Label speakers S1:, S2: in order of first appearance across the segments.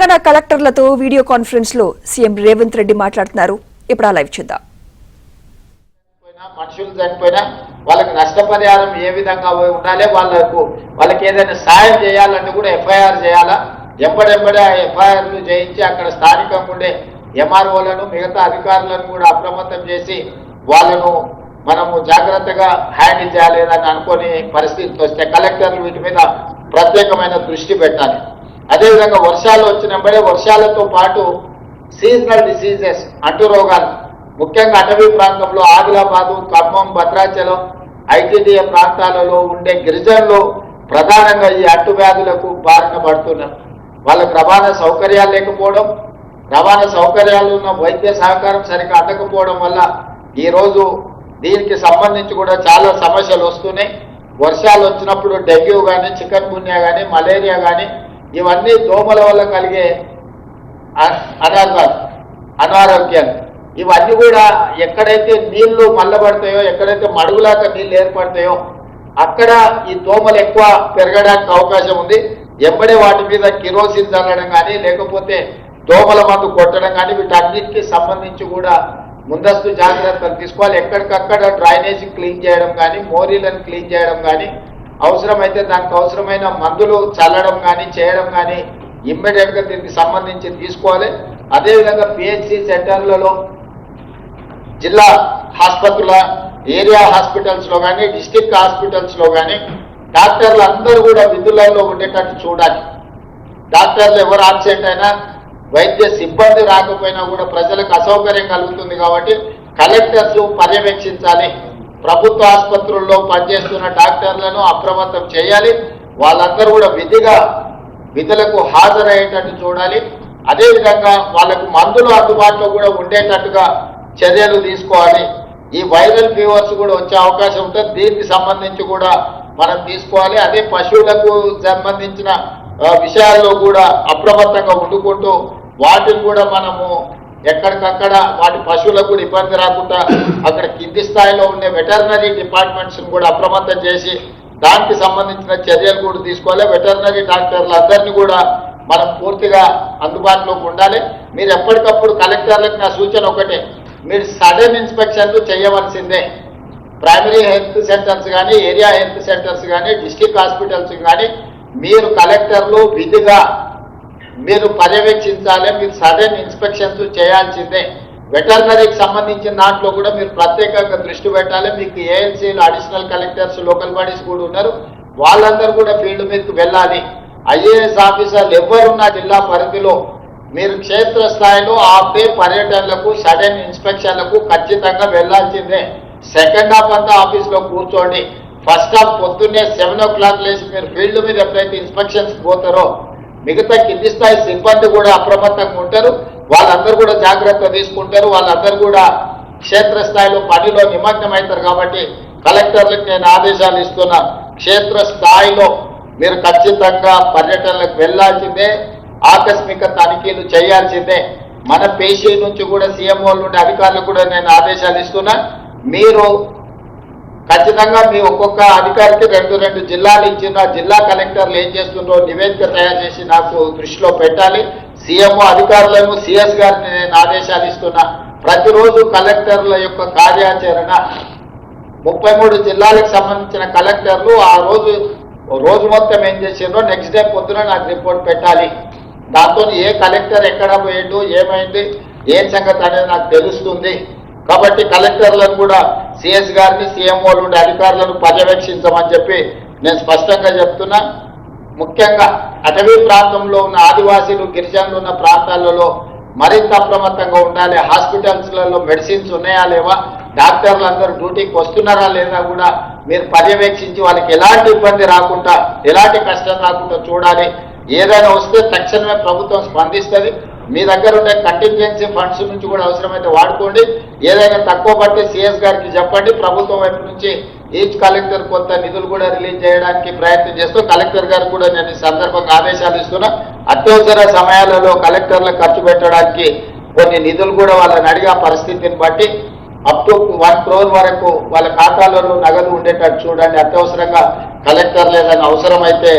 S1: తెలంగాణ కలెక్టర్లతో video conference లో CM Revanth Reddy మాట్లాడుతున్నారు. ఇప్పుడు ఆ లైవ్ చూద్దాం.
S2: మనుషులు చనిపోయినా వాళ్ళకి నష్టపరిహారం ఏ విధంగా ఉండాలి, వాళ్ళకి ఏదైనా సాయం చేయాలంటే కూడా ఎఫ్ఐఆర్ చేయాలా. ఎప్పటిెప్పటి ఎఫ్ఐఆర్లు చేయించి అక్కడ స్థానికంగా ఉండే ఎంఆర్ఓలను మిగతా అధికారులను కూడా అప్రమత్తం చేసి వాళ్ళను మనము జాగ్రత్తగా హ్యాండిల్ చేయాలని అనుకునే పరిస్థితి వస్తే కలెక్టర్లు వీటి మీద ప్రత్యేకమైన దృష్టి పెట్టాలి. అదేవిధంగా వర్షాలు వచ్చినప్పుడే వర్షాలతో పాటు సీజనల్ డిసీజెస్ అంటు రోగాలు ముఖ్యంగా అటవీ ప్రాంతంలో ఆదిలాబాదు, ఖమ్మం, భద్రాచలం, ఐటీడీఏ ప్రాంతాలలో ఉండే గిరిజనులు ప్రధానంగా ఈ అంటువ్యాధులకు బారిన పడుతున్నారు. వాళ్ళకు రవాణా సౌకర్యాలు లేకపోవడం, రవాణా సౌకర్యాలు ఉన్న వైద్య సహకారం సరిగ్గా అందకపోవడం వల్ల ఈరోజు దీనికి సంబంధించి కూడా చాలా సమస్యలు వస్తున్నాయి. వర్షాలు వచ్చినప్పుడు డెంగ్యూ కానీ, చికెన్ గున్యా కానీ, మలేరియా కానీ ఇవన్నీ దోమల వల్ల కలిగే అనారోగ్యాలు ఇవన్నీ కూడా ఎక్కడైతే నీళ్లు మల్లబడతాయో, ఎక్కడైతే మడుగులాక నీళ్లు ఏర్పడతాయో అక్కడ ఈ దోమలు ఎక్కువ పెరగడానికి అవకాశం ఉంది. ఎంబడే వాటి మీద కిరోసిన్ చల్లడం కానీ లేకపోతే దోమల మందు కొట్టడం కానీ వీటన్నిటికీ సంబంధించి కూడా ముందస్తు జాగ్రత్తలు తీసుకోవాలి. ఎక్కడికక్కడ డ్రైనేజీ క్లీన్ చేయడం కానీ, మోరీలను క్లీన్ చేయడం కానీ, అవసరమైతే దానికి అవసరమైన మందులు చల్లడం కానీ చేయడం కానీ ఇమ్మీడియట్గా దీనికి సంబంధించి తీసుకోవాలి. అదేవిధంగా పిహెచ్సి సెంటర్లలో, జిల్లా ఆసుపత్రుల, ఏరియా హాస్పిటల్స్లో కానీ, డిస్ట్రిక్ట్ హాస్పిటల్స్లో కానీ డాక్టర్లు అందరూ కూడా విధులలో ఉండేటట్టు చూడాలి. డాక్టర్లు ఎవరు ఆబ్సెంట్ అయినా, వైద్య సిబ్బంది రాకపోయినా కూడా ప్రజలకు అసౌకర్యం కలుగుతుంది. కాబట్టి కలెక్టర్స్ పర్యవేక్షించాలి. ప్రభుత్వ ఆసుపత్రుల్లో పనిచేస్తున్న డాక్టర్లను అప్రమత్తం చేయాలి. వాళ్ళందరూ కూడా విధులకు హాజరయ్యేటట్టు చూడాలి. అదేవిధంగా వాళ్ళకు మందులు అందుబాటులో కూడా ఉండేటట్టుగా చర్యలు తీసుకోవాలి. ఈ వైరల్ ఫీవర్స్ కూడా వచ్చే అవకాశం ఉంటుంది. దీనికి సంబంధించి కూడా మనం తీసుకోవాలి. అదే పశువులకు సంబంధించిన విషయాల్లో కూడా అప్రమత్తంగా ఉండుకుంటూ వాటిని కూడా మనము ఎక్కడికక్కడ వాటి పశువులకు కూడా ఇబ్బంది రాకుండా అక్కడ కింది స్థాయిలో ఉండే వెటర్నరీ డిపార్ట్మెంట్స్ని కూడా అప్రమత్తం చేసి దానికి సంబంధించిన చర్యలు కూడా తీసుకోవాలి. వెటర్నరీ డాక్టర్లు అందరినీ కూడా మనం పూర్తిగా అందుబాటులోకి ఉండాలి. మీరు ఎప్పటికప్పుడు కలెక్టర్లకు నా సూచన ఒకటే, మీరు సడన్ ఇన్స్పెక్షన్లు చేయవలసిందే. ప్రైమరీ హెల్త్ సెంటర్స్ కానీ, ఏరియా హెల్త్ సెంటర్స్ కానీ, డిస్ట్రిక్ట్ హాస్పిటల్స్ కానీ మీరు కలెక్టర్లు విధిగా మీరు పర్యవేక్షించాలి. మీరు సడన్ ఇన్స్పెక్షన్స్ చేయాల్సిందే. వెటర్నరీకి సంబంధించిన దాంట్లో కూడా మీరు ప్రత్యేకంగా దృష్టి పెట్టాలి. మీకు ఏఎల్సీలు, అడిషనల్ కలెక్టర్స్, లోకల్ బాడీస్ కూడా ఉన్నారు. వాళ్ళందరూ కూడా ఫీల్డ్ మీదకి వెళ్ళాలి. ఐఏఎస్ ఆఫీసర్లు ఎవరున్నా జిల్లా పరిధిలో మీరు క్షేత్రస్థాయిలో ఆపే పర్యటనలకు, సడన్ ఇన్స్పెక్షన్లకు ఖచ్చితంగా వెళ్లాల్సిందే. సెకండ్ హాఫ్ అంతా ఆఫీస్లో కూర్చోండి. ఫస్ట్ హాఫ్ పొద్దున్నే 7 o'clock లేసి మీరు ఫీల్డ్ మీద ఎప్పుడైతే ఇన్స్పెక్షన్స్ పోతారో మిగతా కింది స్థాయి సిబ్బంది కూడా అప్రమత్తంగా ఉంటారు. వాళ్ళందరూ కూడా జాగ్రత్త తీసుకుంటారు. వాళ్ళందరూ కూడా క్షేత్రస్థాయిలో పనిలో నిమగ్నం అవుతారు. కాబట్టి కలెక్టర్లకు నేను ఆదేశాలు ఇస్తున్నా, క్షేత్రస్థాయిలో మీరు ఖచ్చితంగా పర్యటనలకు వెళ్లాల్సిందే. ఆకస్మిక తనిఖీలు చేయాల్సిందే. మన పేషీ నుంచి కూడా సీఎంఓ నుండి అధికారులకు కూడా నేను ఆదేశాలు ఇస్తున్నా. మీరు ఖచ్చితంగా మీ ఒక్కొక్క అధికారికి 2 జిల్లాలు ఇచ్చిన జిల్లా కలెక్టర్లు ఏం చేస్తుందో నివేదిక తయారు చేసి నాకు దృష్టిలో పెట్టాలి. సీఎంఓ అధికారులను, సిఎస్ గారిని నేను ఆదేశాలు ఇస్తున్నా. ప్రతిరోజు కలెక్టర్ల యొక్క కార్యాచరణ 33 జిల్లాలకు సంబంధించిన కలెక్టర్లు ఆ రోజు మొత్తం ఏం చేసిందో నెక్స్ట్ డే పొద్దున నాకు రిపోర్ట్ పెట్టాలి. దాంతో ఏ కలెక్టర్ ఎక్కడ పోయిండు, ఏమైంది, ఏం సంగతి అనేది నాకు తెలుస్తుంది. కాబట్టి కలెక్టర్లను కూడా సిఎస్ గారిని, సీఎంఓ నుండి అధికారులను పర్యవేక్షించమని చెప్పి నేను స్పష్టంగా చెప్తున్నా. ముఖ్యంగా అటవీ ప్రాంతంలో ఉన్న ఆదివాసీలు, గిరిజనులు ఉన్న ప్రాంతాలలో మరింత అప్రమత్తంగా ఉండాలి. హాస్పిటల్స్లలో మెడిసిన్స్ ఉన్నాయా లేవా, డాక్టర్లు అందరూ డ్యూటీకి వస్తున్నారా లేదా కూడా మీరు పర్యవేక్షించి వాళ్ళకి ఎలాంటి ఇబ్బంది రాకుండా, ఎలాంటి కష్టం రాకుండా చూడాలి. ఏదైనా వస్తే తక్షణమే ప్రభుత్వం స్పందిస్తుంది. మీ దగ్గర ఉండే కంటింజెన్సీ ఫండ్స్ నుంచి కూడా అవసరమైతే వాడుకోండి. ఏదైనా తక్కువ పడితే సిఎస్ గారికి చెప్పండి. ప్రభుత్వం వైపు నుంచి ఈచ్ కలెక్టర్ కొంత నిధులు కూడా రిలీజ్ చేయడానికి ప్రయత్నం చేస్తూ కలెక్టర్ గారికి కూడా నేను ఈ సందర్భంగా ఆదేశాలు ఇస్తున్నా. అత్యవసర సమయాలలో కలెక్టర్లకు ఖర్చు పెట్టడానికి కొన్ని నిధులు కూడా వాళ్ళని అడిగే పరిస్థితిని బట్టి అప్ టు 1 crore వరకు వాళ్ళ ఖాతాలలో నగదు ఉండేటట్టు చూడండి. అత్యవసరంగా కలెక్టర్లు ఏదైనా అవసరమైతే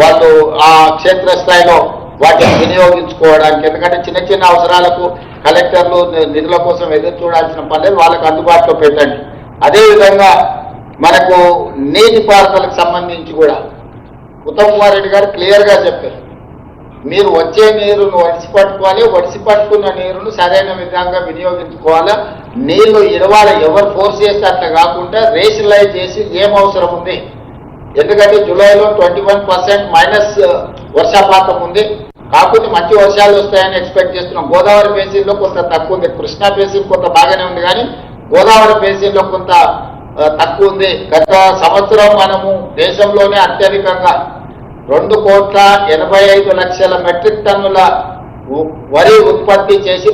S2: వాళ్ళు ఆ క్షేత్రస్థాయిలో వాటిని వినియోగించుకోవడానికి. ఎందుకంటే చిన్న చిన్న అవసరాలకు కలెక్టర్లు నిధుల కోసం ఎదురు చూడాల్సిన పనులు వాళ్ళకు అందుబాటులో పెట్టండి. అదేవిధంగా మనకు నీటిపారుదలకు సంబంధించి కూడా ఉత్తమ్ కుమార్ రెడ్డి గారు క్లియర్గా చెప్పారు, మీరు వచ్చే నీరును ఒడిసి పట్టుకోవాలి, ఒడిసి పట్టుకున్న నీరును సరైన విధంగా వినియోగించుకోవాలా. నీళ్లు ఇరవాలి, ఎవరు ఫోర్స్ చేస్తే అట్లా కాకుండా రేషనలైజ్ చేసి ఏం అవసరం ఉంది. ఎందుకంటే జూలైలో 21% మైనస్ వర్షపాతం ఉంది, కాకపోతే మంచి వర్షాలు వస్తాయని ఎక్స్పెక్ట్ చేస్తున్నాం. గోదావరి బేసిన్లో కొంత తక్కువ ఉంది, కృష్ణా బేసిన్ కొంత బాగానే ఉంది, కానీ గోదావరి బేసిన్లో కొంత తక్కువ ఉంది. గత సంవత్సరం మనము దేశంలోనే అత్యధికంగా 2,85,00,000 మెట్రిక్ టన్నుల వరి ఉత్పత్తి చేసి